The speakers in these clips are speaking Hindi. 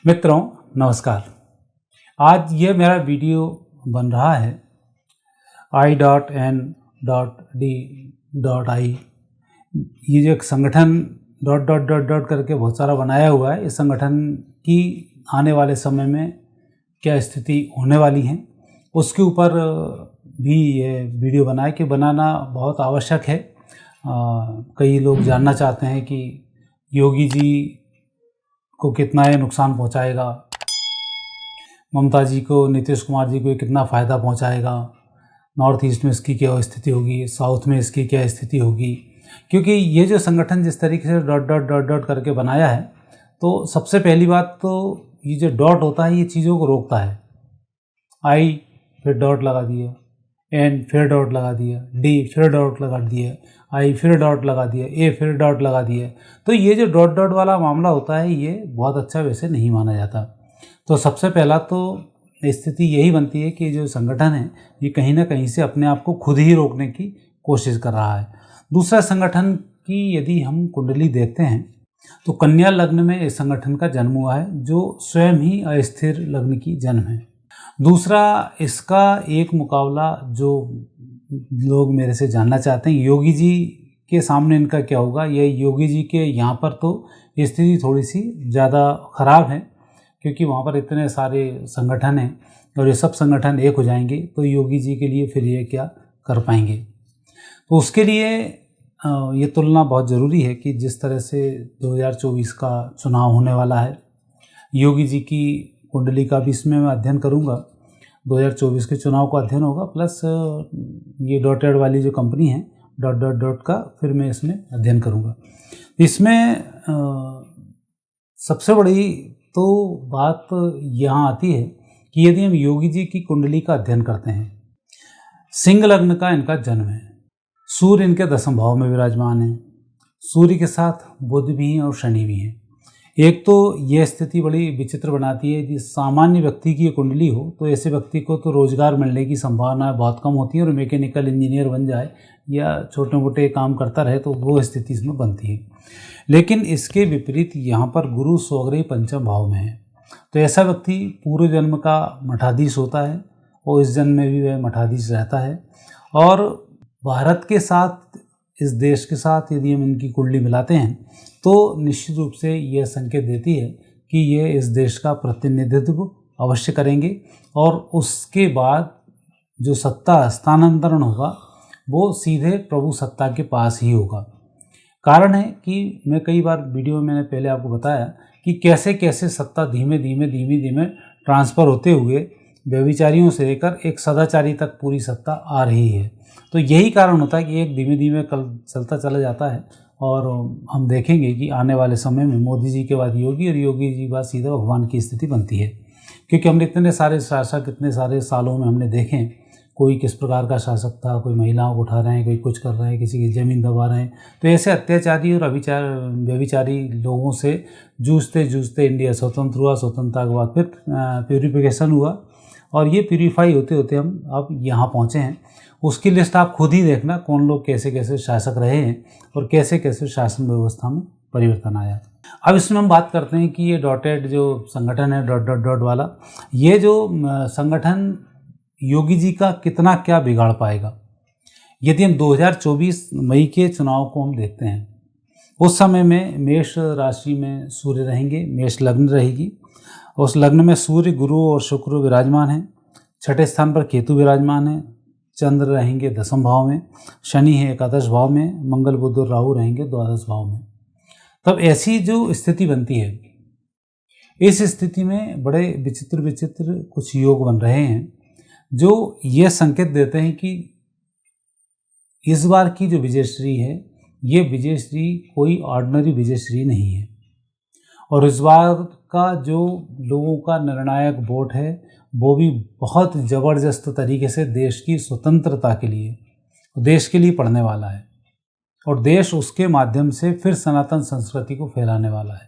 मित्रों नमस्कार। आज ये मेरा वीडियो बन रहा है I.N.D.I। ये जो एक संगठन डॉट करके बहुत सारा बनाया हुआ है, इस संगठन की आने वाले समय में क्या स्थिति होने वाली है उसके ऊपर भी ये वीडियो बनाना बहुत आवश्यक है। कई लोग जानना चाहते हैं कि योगी जी को कितना ये नुकसान पहुंचाएगा, ममता जी को, नीतीश कुमार जी को कितना फ़ायदा पहुंचाएगा, नॉर्थ ईस्ट में इसकी क्या स्थिति होगी, साउथ में इसकी क्या स्थिति होगी। क्योंकि ये जो संगठन जिस तरीके से डॉट करके बनाया है, तो सबसे पहली बात तो ये जो डॉट होता है ये चीज़ों को रोकता है। आई फिर डॉट लगा दिया, एन फिर डॉट लगा दिया, डी फिर डॉट लगा दिया, आई फिर डॉट लगा दिया, ए फिर डॉट लगा दिया। तो ये जो डॉट वाला मामला होता है ये बहुत अच्छा वैसे नहीं माना जाता। तो सबसे पहला तो स्थिति यही बनती है कि जो संगठन है ये कहीं ना कहीं से अपने आप को खुद ही रोकने की कोशिश कर रहा है। दूसरा, संगठन की यदि हम कुंडली देखते हैं तो कन्या लग्न में इस संगठन का जन्म हुआ है, जो स्वयं ही अस्थिर लग्न की जन्म है। दूसरा, इसका एक मुकाबला जो लोग मेरे से जानना चाहते हैं, योगी जी के सामने इनका क्या होगा। ये योगी जी के यहाँ पर तो स्थिति थोड़ी सी ज़्यादा ख़राब है, क्योंकि वहाँ पर इतने सारे संगठन हैं और ये सब संगठन एक हो जाएंगे तो योगी जी के लिए फिर ये क्या कर पाएंगे। तो उसके लिए ये तुलना बहुत ज़रूरी है कि जिस तरह से 2024 का चुनाव होने वाला है, योगी जी की कुंडली का भी इसमें मैं अध्ययन करूँगा। 2024 के चुनाव का अध्ययन होगा, प्लस ये डॉटेड वाली जो कंपनी है डॉट का फिर मैं इसमें अध्ययन करूँगा। इसमें सबसे बड़ी तो बात यहाँ आती है कि यदि हम योगी जी की कुंडली का अध्ययन करते हैं, सिंह लग्न का इनका जन्म है, सूर्य इनके 10वें भाव में विराजमान है, सूर्य के साथ बुध भी हैं और शनि भी हैं। एक तो यह स्थिति बड़ी विचित्र बनाती है कि सामान्य व्यक्ति की कुंडली हो तो ऐसे व्यक्ति को तो रोज़गार मिलने की संभावना बहुत कम होती है और मैकेनिकल इंजीनियर बन जाए या छोटे मोटे काम करता रहे तो वो स्थिति इसमें बनती है। लेकिन इसके विपरीत यहाँ पर गुरु स्वग्रही 5वें भाव में है, तो ऐसा व्यक्ति पूर्व जन्म का मठाधीश होता है और इस जन्म में भी वह मठाधीश रहता है। और भारत के साथ, इस देश के साथ यदि हम इनकी कुंडली मिलाते हैं तो निश्चित रूप से यह संकेत देती है कि ये इस देश का प्रतिनिधित्व अवश्य करेंगे और उसके बाद जो सत्ता स्थानांतरण होगा वो सीधे प्रभु सत्ता के पास ही होगा। कारण है कि मैं कई बार वीडियो में मैंने पहले आपको बताया कि कैसे कैसे सत्ता धीमे धीमे ट्रांसफ़र होते हुए व्यभिचारियों से लेकर एक सदाचारी तक पूरी सत्ता आ रही है। तो यही कारण होता है कि एक धीमे धीमे कल चलता चला जाता है और हम देखेंगे कि आने वाले समय में मोदी जी के बाद योगी और योगी जी के बाद सीधा भगवान की स्थिति बनती है। क्योंकि हमने इतने सारे शासक इतने सारे सालों में हमने देखे, कोई किस प्रकार का शासक था, कोई महिलाओं को उठा रहे हैं, कोई कुछ कर रहे हैं, किसी की ज़मीन दबा रहे हैं। तो ऐसे अत्याचारी और व्यभिचारी लोगों से जूझते जूझते इंडिया स्वतंत्र हुआ। स्वतंत्रता के बाद फिर प्यूरिफिकेशन हुआ और ये प्यूरीफाई होते होते हम अब यहाँ पहुँचे हैं। उसकी लिस्ट आप खुद ही देखना, कौन लोग कैसे कैसे शासक रहे हैं और कैसे कैसे शासन व्यवस्था में परिवर्तन आया। अब इसमें हम बात करते हैं कि ये डॉटेड जो संगठन है डॉट वाला, ये जो संगठन योगी जी का कितना क्या बिगाड़ पाएगा। यदि हम 2024 मई के चुनाव को हम देखते हैं, उस समय में मेष राशि में सूर्य रहेंगे, मेष लग्न रहेगी। उस लग्न में सूर्य, गुरु और शुक्र विराजमान हैं। 6ठे स्थान पर केतु विराजमान है। चंद्र रहेंगे 10वें भाव में, शनि है 11 भाव में, मंगल बुध और राहु रहेंगे 12 भाव में। तब ऐसी जो स्थिति बनती है, इस स्थिति में बड़े विचित्र कुछ योग बन रहे हैं जो ये संकेत देते हैं कि इस बार की जो विजयश्री है ये विजयश्री कोई ऑर्डिनरी विजयश्री नहीं है। और इस बार का जो लोगों का निर्णायक वोट है वो भी बहुत ज़बरदस्त तरीके से देश की स्वतंत्रता के लिए, देश के लिए पढ़ने वाला है और देश उसके माध्यम से फिर सनातन संस्कृति को फैलाने वाला है।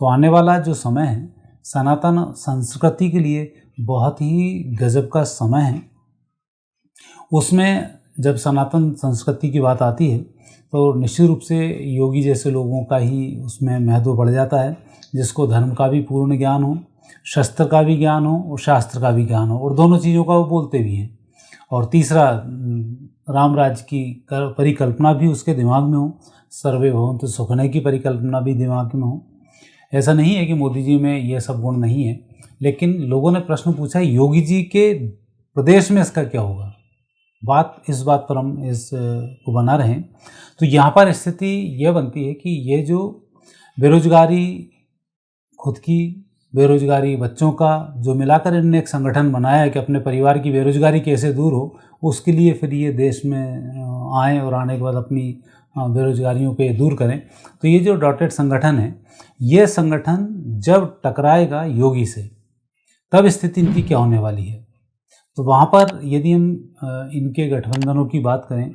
तो आने वाला जो समय है सनातन संस्कृति के लिए बहुत ही गजब का समय है। उसमें जब सनातन संस्कृति की बात आती है तो निश्चित रूप से योगी जैसे लोगों का ही उसमें महत्व बढ़ जाता है। जिसको धर्म का भी पूर्ण ज्ञान हो, शस्त्र का भी ज्ञान हो और शास्त्र का भी ज्ञान हो, और दोनों चीज़ों का वो बोलते भी हैं। और तीसरा, राम राज्य की परिकल्पना भी उसके दिमाग में हो, सर्वे भवन्तु सुखिनः की परिकल्पना भी दिमाग में हो। ऐसा नहीं है कि मोदी जी में ये सब गुण नहीं है, लेकिन लोगों ने प्रश्न पूछा योगी जी के प्रदेश में इसका क्या होगा। इस बात पर हम इस को बना रहें तो यहाँ पर स्थिति यह बनती है कि ये जो बेरोजगारी, खुद की बेरोजगारी, बच्चों का, जो मिलाकर इन्होंने एक संगठन बनाया है कि अपने परिवार की बेरोजगारी कैसे दूर हो, उसके लिए फिर ये देश में आए और आने के बाद अपनी बेरोजगारियों को ये दूर करें। तो ये जो डॉटेड संगठन है, ये संगठन जब टकराएगा योगी से, तब स्थिति इनकी क्या होने वाली है। तो वहाँ पर यदि हम इनके गठबंधनों की बात करें,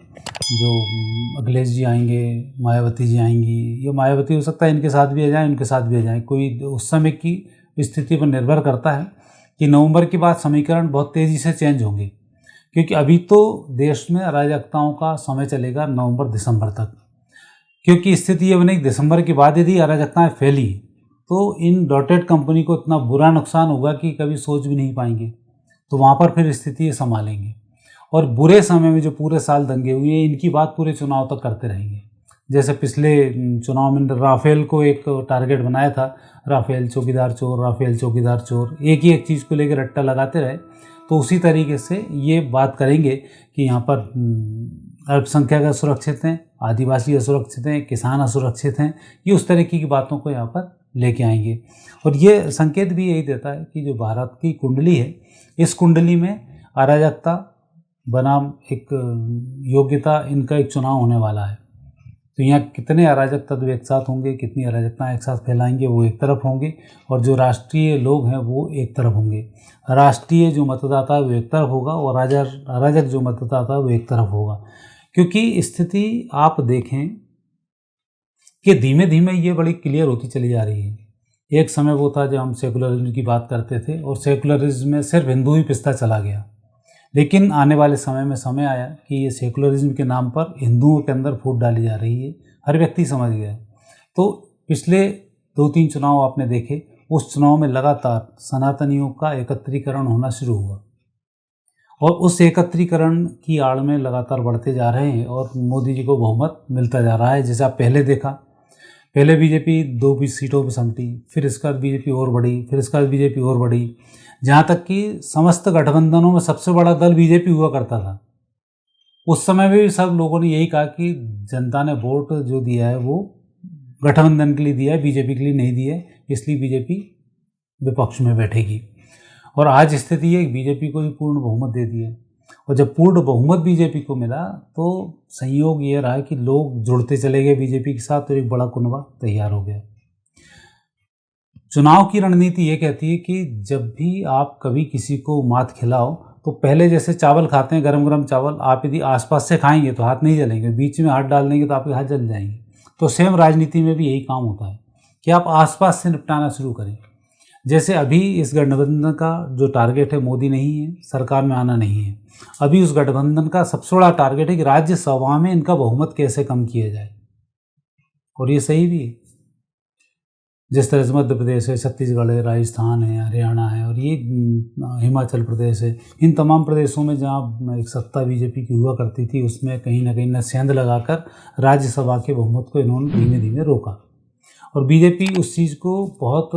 जो अखिलेश जी आएंगे, मायावती जी आएंगी, या मायावती हो सकता है इनके साथ भी आ जाए, उनके साथ भी आ जाए, कोई उस समय की स्थिति पर निर्भर करता है कि नवंबर के बाद समीकरण बहुत तेज़ी से चेंज होंगे, क्योंकि अभी तो देश में अराजकताओं का समय चलेगा नवंबर दिसंबर तक। क्योंकि स्थिति ये बनी दिसंबर के बाद यदि अराजकताएँ फैली तो इन डॉटेड कंपनी को इतना बुरा नुकसान होगा कि कभी सोच भी नहीं पाएंगे। तो वहाँ पर फिर स्थिति ये संभालेंगे, और बुरे समय में जो पूरे साल दंगे हुए हैं, इनकी बात पूरे चुनाव तक करते रहेंगे। जैसे पिछले चुनाव में राफेल को एक टारगेट बनाया था, राफेल चौकीदार चोर, राफेल चौकीदार चोर, एक ही एक चीज़ को लेकर रट्टा लगाते रहे। तो उसी तरीके से ये बात करेंगे कि यहाँ पर अल्पसंख्यक असुरक्षित हैं, आदिवासी असुरक्षित हैं, किसान असुरक्षित हैं, ये उस तरीके की बातों को यहाँ पर लेके आएंगे। और ये संकेत भी यही देता है कि जो भारत की कुंडली है, इस कुंडली में अराजकता बनाम एक योग्यता, इनका एक चुनाव होने वाला है। तो यहाँ कितने अराजक तत्व एक साथ होंगे, कितनी अराजकता एक साथ फैलाएंगे, वो एक तरफ होंगे, और जो राष्ट्रीय लोग हैं वो एक तरफ होंगे। राष्ट्रीय जो मतदाता है वो एक तरफ होगा, और अराजक जो मतदाता है वो एक तरफ होगा। क्योंकि स्थिति आप देखें कि धीमे धीमे ये बड़ी क्लियर होती चली जा रही है। एक समय वो था जब हम सेकुलरिज्म की बात करते थे, और सेकुलरिज्म में सिर्फ हिंदू ही पिसता चला गया। लेकिन आने वाले समय में समय आया कि ये सेकुलरिज्म के नाम पर हिंदुओं के अंदर फूट डाली जा रही है, हर व्यक्ति समझ गया। तो पिछले 2-3 चुनाव आपने देखे, उस चुनाव में लगातार सनातनियों का एकत्रीकरण होना शुरू हुआ, और उस एकत्रीकरण की आड़ में लगातार बढ़ते जा रहे हैं, और मोदी जी को बहुमत मिलता जा रहा है। जैसे आप पहले देखा, पहले बीजेपी 2 सीटों पर समटी, फिर इसका बीजेपी और बढ़ी, फिर इसका बीजेपी और बढ़ी, जहाँ तक कि समस्त गठबंधनों में सबसे बड़ा दल बीजेपी हुआ करता था। उस समय में भी सब लोगों ने यही कहा कि जनता ने वोट जो दिया है वो गठबंधन के लिए दिया है, बीजेपी के लिए नहीं दिया है, इसलिए बीजेपी विपक्ष में बैठेगी। और आज स्थिति है कि बीजेपी को भी पूर्ण बहुमत दे दिया, और जब पूर्ण बहुमत बीजेपी को मिला तो संयोग ये रहा कि लोग जुड़ते चले गए बीजेपी के साथ, तो एक बड़ा कुनबा तैयार हो गया। चुनाव की रणनीति ये कहती है कि जब भी आप कभी किसी को मात खिलाओ, तो पहले जैसे चावल खाते हैं, गरम गरम चावल, आप यदि आसपास से खाएंगे तो हाथ नहीं जलेंगे, बीच में हाथ डाल देंगे तो आपके हाथ जल जाएंगे। तो सेम राजनीति में भी यही काम होता है कि आप आसपास से निपटाना शुरू करें। जैसे अभी इस गठबंधन का जो टारगेट है, मोदी नहीं है, सरकार में आना नहीं है, अभी उस गठबंधन का सबसे बड़ा टारगेट है कि राज्यसभा में इनका बहुमत कैसे कम किया जाए। और ये सही भी है। जिस तरह से मध्य प्रदेश है, छत्तीसगढ़ है, राजस्थान है, हरियाणा है, और ये हिमाचल प्रदेश है, इन तमाम प्रदेशों में जहाँ एक सत्ता बीजेपी की हुआ करती थी, उसमें कहीं ना कहीं सेंध लगाकर राज्यसभा के बहुमत को इन्होंने धीमे धीमे रोका। और बीजेपी उस चीज़ को बहुत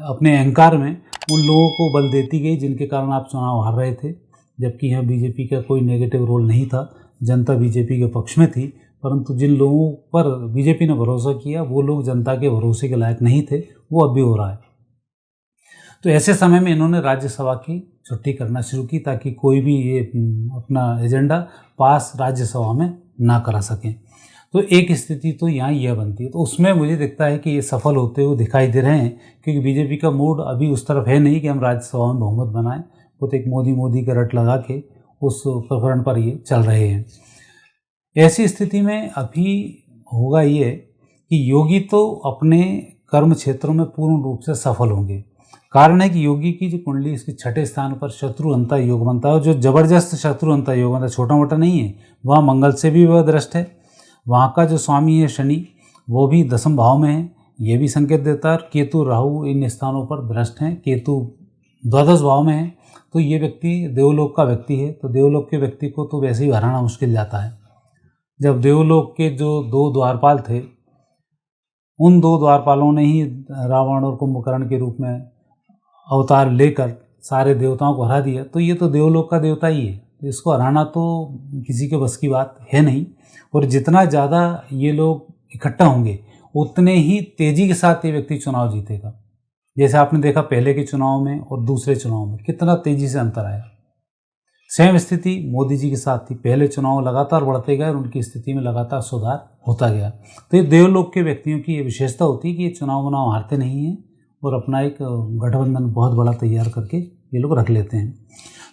अपने अहंकार में उन लोगों को बल देती गई जिनके कारण आप चुनाव हार रहे थे, जबकि यहाँ बीजेपी का कोई नेगेटिव रोल नहीं था, जनता बीजेपी के पक्ष में थी। परंतु जिन लोगों पर बीजेपी ने भरोसा किया वो लोग जनता के भरोसे के लायक नहीं थे, वो अब भी हो रहा है। तो ऐसे समय में इन्होंने राज्यसभा की छुट्टी करना शुरू की ताकि कोई भी ये अपना एजेंडा पास राज्यसभा में ना करा सकें। तो एक स्थिति तो यहाँ यह बनती है। तो उसमें मुझे दिखता है कि ये सफल होते हुए दिखाई दे रहे हैं, क्योंकि बीजेपी का मूड अभी उस तरफ है नहीं कि हम राज्यसभा में बहुमत बनाएं। वो तो एक मोदी का रट लगा के उस प्रकरण पर ये चल रहे हैं। ऐसी स्थिति में अभी होगा ये कि योगी तो अपने कर्म क्षेत्रों में पूर्ण रूप से सफल होंगे। कारण है कि योगी की जो कुंडली, इसके 6ठे स्थान पर शत्रुअंता योग बनता है, और जो जबरदस्त शत्रुअंता योग बनता है, छोटा मोटा नहीं है, वह मंगल से भी वह दृष्ट है। वहाँ का जो स्वामी है शनि, वो भी 10वें भाव में है, ये भी संकेत देता है। केतु राहु इन स्थानों पर भ्रष्ट हैं, केतु द्वादश भाव में है, तो ये व्यक्ति देवलोक का व्यक्ति है, तो देवलोक के व्यक्ति को तो वैसे ही हराना मुश्किल जाता है। जब देवलोक के जो 2 द्वारपाल थे, उन 2 द्वारपालों ने ही रावण और कुंभकर्ण के रूप में अवतार लेकर सारे देवताओं को हरा दिया, तो ये तो देवलोक का देवता ही है, इसको हराना तो किसी के बस की बात है नहीं। और जितना ज़्यादा ये लोग इकट्ठा होंगे उतने ही तेज़ी के साथ ये व्यक्ति चुनाव जीतेगा। जैसे आपने देखा पहले के चुनाव में और दूसरे चुनाव में कितना तेज़ी से अंतर आया। सेम स्थिति मोदी जी के साथ थी, पहले चुनाव लगातार बढ़ते गए और उनकी स्थिति में लगातार सुधार होता गया। तो ये देवलोक के व्यक्तियों की ये विशेषता होती है कि ये चुनाव हारते नहीं हैं और अपना एक गठबंधन बहुत बड़ा तैयार करके ये लोग रख लेते हैं।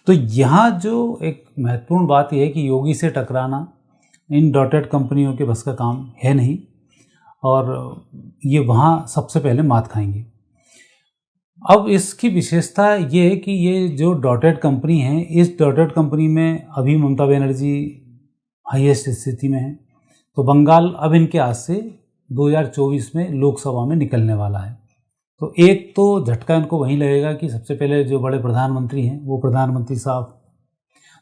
तो यहाँ जो एक महत्वपूर्ण बात यह है कि योगी से टकराना इन डॉटेड कंपनियों के बस का काम है नहीं, और ये वहाँ सबसे पहले मात खाएंगे। अब इसकी विशेषता ये है कि ये जो डॉटेड कंपनी है, इस डॉटेड कंपनी में अभी ममता बनर्जी हाईएस्ट स्थिति में है, तो बंगाल अब इनके हाथ से 2024 में लोकसभा में निकलने वाला है। तो एक तो झटका इनको वहीं लगेगा कि सबसे पहले जो बड़े प्रधानमंत्री हैं वो प्रधानमंत्री साहब,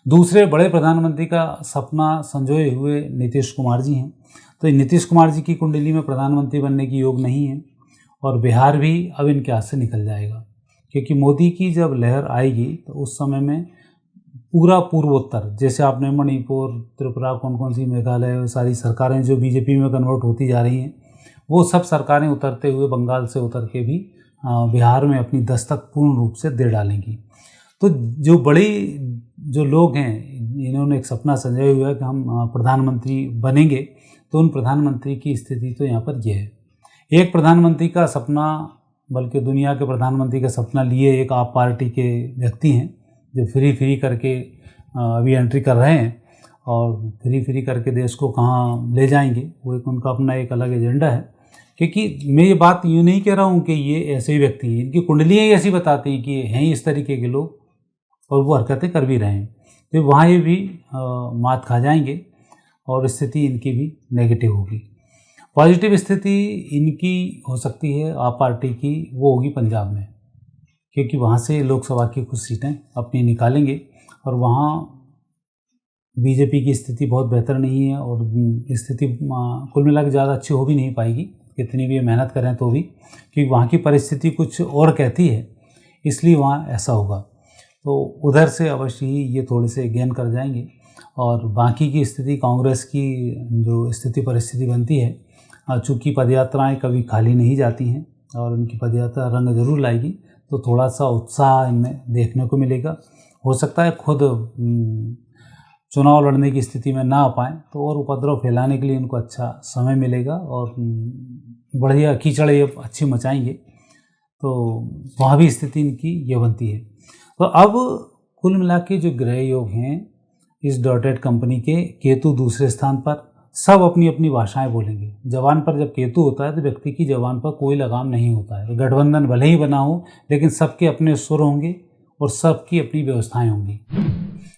दूसरे बड़े प्रधानमंत्री का सपना संजोए हुए नीतीश कुमार जी हैं। तो नीतीश कुमार जी की कुंडली में प्रधानमंत्री बनने की योग नहीं है, और बिहार भी अब इनके हाथ से निकल जाएगा, क्योंकि मोदी की जब लहर आएगी तो उस समय में पूरा पूर्वोत्तर, जैसे आपने मणिपुर, त्रिपुरा, कौन सी मेघालय, सारी सरकारें जो बीजेपी में कन्वर्ट होती जा रही हैं, वो सब सरकारें उतरते हुए बंगाल से उतर के भी बिहार में अपनी दस्तक पूर्ण रूप से दे डालेंगी। तो जो जो लोग हैं, इन्होंने एक सपना संजोया हुआ है कि हम प्रधानमंत्री बनेंगे, तो उन प्रधानमंत्री की स्थिति तो यहाँ पर यह है। एक प्रधानमंत्री का सपना, बल्कि दुनिया के प्रधानमंत्री का सपना लिए एक आप पार्टी के व्यक्ति हैं जो फ्री करके अभी एंट्री कर रहे हैं, और फ्री करके देश को कहाँ ले जाएंगे, वो एक उनका अपना एक अलग एजेंडा है। क्योंकि मैं ये बात यूँ नहीं कह रहा हूँ कि ये ऐसे ही व्यक्ति हैं, इनकी कुंडलियाँ ही ऐसी बताती हैं कि ये हैं इस तरीके के लोग, और वो हरकतें कर भी रहे हैं। तो वहाँ ये भी मात खा जाएंगे और स्थिति इनकी भी नेगेटिव होगी। पॉजिटिव स्थिति इनकी हो सकती है आप पार्टी की, वो होगी पंजाब में, क्योंकि वहाँ से लोकसभा की कुछ सीटें अपनी निकालेंगे, और वहाँ बीजेपी की स्थिति बहुत बेहतर नहीं है, और स्थिति कुल मिला के ज़्यादा अच्छी हो भी नहीं पाएगी, कितनी भी मेहनत करें तो भी, क्योंकि वहाँ की परिस्थिति कुछ और कहती है, इसलिए वहाँ ऐसा होगा। तो उधर से अवश्य ही ये थोड़े से गेन कर जाएंगे, और बाकी की स्थिति कांग्रेस की जो स्थिति परिस्थिति बनती है, चूँकि पदयात्राएं कभी खाली नहीं जाती हैं और उनकी पदयात्रा रंग जरूर लाएगी, तो थोड़ा सा उत्साह इनमें देखने को मिलेगा। हो सकता है खुद चुनाव लड़ने की स्थिति में ना आ पाएँ, तो और उपद्रव फैलाने के लिए इनको अच्छा समय मिलेगा, और बढ़िया कीचड़ ये अच्छी मचाएंगे, तो वहाँ भी स्थिति इनकी ये बनती है। तो अब कुल मिला के जो ग्रह योग हैं इस डॉटेड कंपनी के, केतु दूसरे स्थान पर, सब अपनी अपनी भाषाएं बोलेंगे। जबान पर जब केतु होता है तो व्यक्ति की जबान पर कोई लगाम नहीं होता है। गठबंधन भले ही बना हो, लेकिन सबके अपने सुर होंगे और सबकी अपनी व्यवस्थाएं होंगी।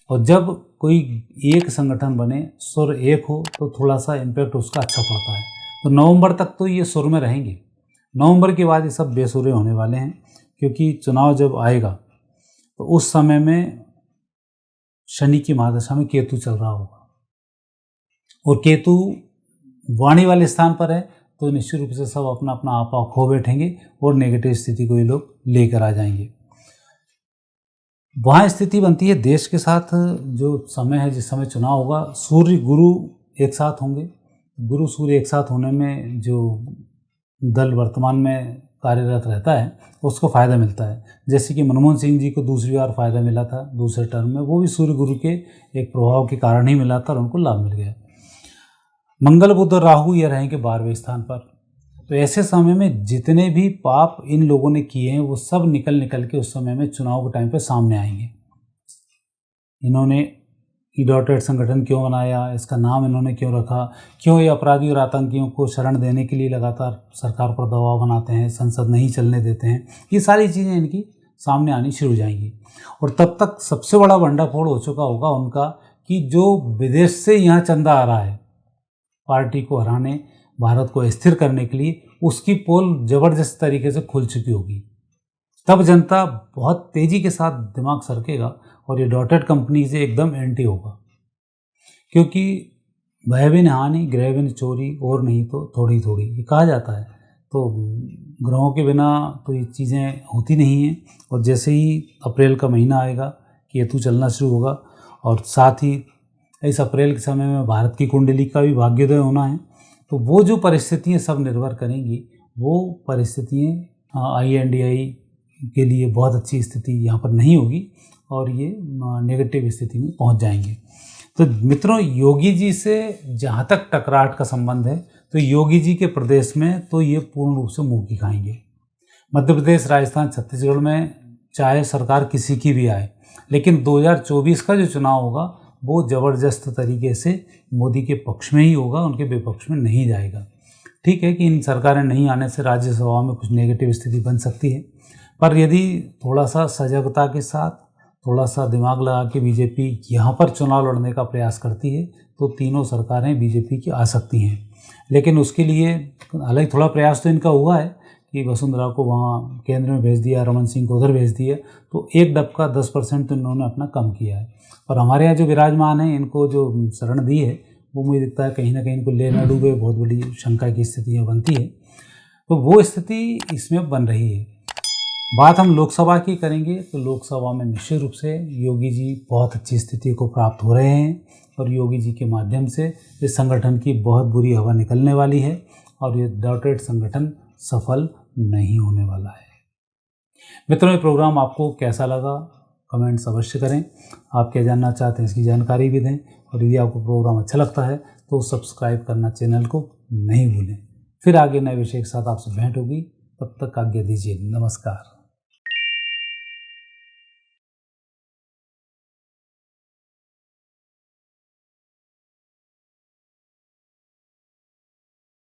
और जब कोई एक संगठन बने, सुर एक हो, तो थोड़ा सा इम्पैक्ट उसका अच्छा पड़ता है। तो नवंबर तक तो ये सुर में रहेंगे, नवंबर के बाद ये सब बेसुरे होने वाले हैं, क्योंकि चुनाव जब आएगा तो उस समय में शनि की महादशा में केतु चल रहा होगा, और केतु वाणी वाले स्थान पर है, तो निश्चित रूप से सब अपना अपना आपा खो बैठेंगे और नेगेटिव स्थिति को ये लोग लेकर आ जाएंगे। वहाँ स्थिति बनती है देश के साथ, जो समय है जिस समय चुनाव होगा, सूर्य गुरु एक साथ होंगे। गुरु सूर्य एक साथ होने में जो दल वर्तमान में कार्यरत रहता है उसको फ़ायदा मिलता है। जैसे कि मनमोहन सिंह जी को दूसरी बार फ़ायदा मिला था दूसरे टर्म में, वो भी सूर्य गुरु के एक प्रभाव के कारण ही मिला था और उनको लाभ मिल गया। मंगल बुध और राहु ये रहेंगे 12वें स्थान पर। तो ऐसे समय में जितने भी पाप इन लोगों ने किए हैं वो सब निकल के उस समय में चुनाव के टाइम पे सामने आएंगे। इन्होंने डॉटेड संगठन क्यों बनाया, इसका नाम इन्होंने क्यों रखा, क्यों ये अपराधी और आतंकियों को शरण देने के लिए लगातार सरकार पर दबाव बनाते हैं, संसद नहीं चलने देते हैं, ये सारी चीज़ें इनकी सामने आनी शुरू हो जाएंगी। और तब तक सबसे बड़ा भंडाफोड़ हो चुका होगा उनका कि जो विदेश से यहाँ चंदा आ रहा है पार्टी को हराने भारत को स्थिर करने के लिए उसकी पोल जबरदस्त तरीके से खुल चुकी होगी। तब जनता बहुत तेज़ी के साथ दिमाग सरकेगा और ये डॉटेड कंपनी से एकदम एंटी होगा, क्योंकि भय बिन हानि गृह बिन चोरी और नहीं तो थोड़ी थोड़ी, ये कहा जाता है। तो ग्रहों के बिना तो ये चीज़ें होती नहीं हैं। और जैसे ही अप्रैल का महीना आएगा, केतु चलना शुरू होगा, और साथ ही इस अप्रैल के समय में भारत की कुंडली का भी भाग्योदय होना है। तो वो जो परिस्थितियाँ सब निर्भर करेंगी, वो परिस्थितियाँ INDI के लिए बहुत अच्छी स्थिति यहाँ पर नहीं होगी और ये नेगेटिव स्थिति में पहुँच जाएंगे। तो मित्रों, योगी जी से जहाँ तक टकराहट का संबंध है, तो योगी जी के प्रदेश में तो ये पूर्ण रूप से मुँह की खाएंगे। मध्य प्रदेश, राजस्थान, छत्तीसगढ़ में चाहे सरकार किसी की भी आए, लेकिन 2024 का जो चुनाव होगा वो ज़बरदस्त तरीके से मोदी के पक्ष में ही होगा, उनके विपक्ष में नहीं जाएगा। ठीक है कि इन सरकारें नहीं आने से राज्यसभा में कुछ नेगेटिव स्थिति बन सकती है, पर यदि थोड़ा सा सजगता के साथ, थोड़ा सा दिमाग लगा के बीजेपी यहाँ पर चुनाव लड़ने का प्रयास करती है तो तीनों सरकारें बीजेपी की आ सकती हैं। लेकिन उसके लिए हालांकि थोड़ा प्रयास तो इनका हुआ है कि वसुंधरा को वहाँ केंद्र में भेज दिया, रमन सिंह को उधर भेज दिया, तो एक डबका 10% तो इन्होंने अपना कम किया है। और हमारे यहाँ जो विराजमान हैं, इनको जो शरण दी है, वो मुझे दिखता है कहीं ना कहीं इनको ले न डूबे, बहुत बड़ी शंका की स्थितियाँ बनती है। तो वो स्थिति इसमें बन रही है। बात हम लोकसभा की करेंगे तो लोकसभा में निश्चित रूप से योगी जी बहुत अच्छी स्थिति को प्राप्त हो रहे हैं और योगी जी के माध्यम से इस संगठन की बहुत बुरी हवा निकलने वाली है और ये डॉटेड संगठन सफल नहीं होने वाला है। मित्रों, ये प्रोग्राम आपको कैसा लगा कमेंट्स अवश्य करें। आप क्या जानना चाहते हैं इसकी जानकारी भी दें, और यदि आपको प्रोग्राम अच्छा लगता है तो सब्सक्राइब करना चैनल को नहीं भूलें। फिर आगे नए विषय के साथ आपसे भेंट होगी, तब तक आज्ञा दीजिए। नमस्कार।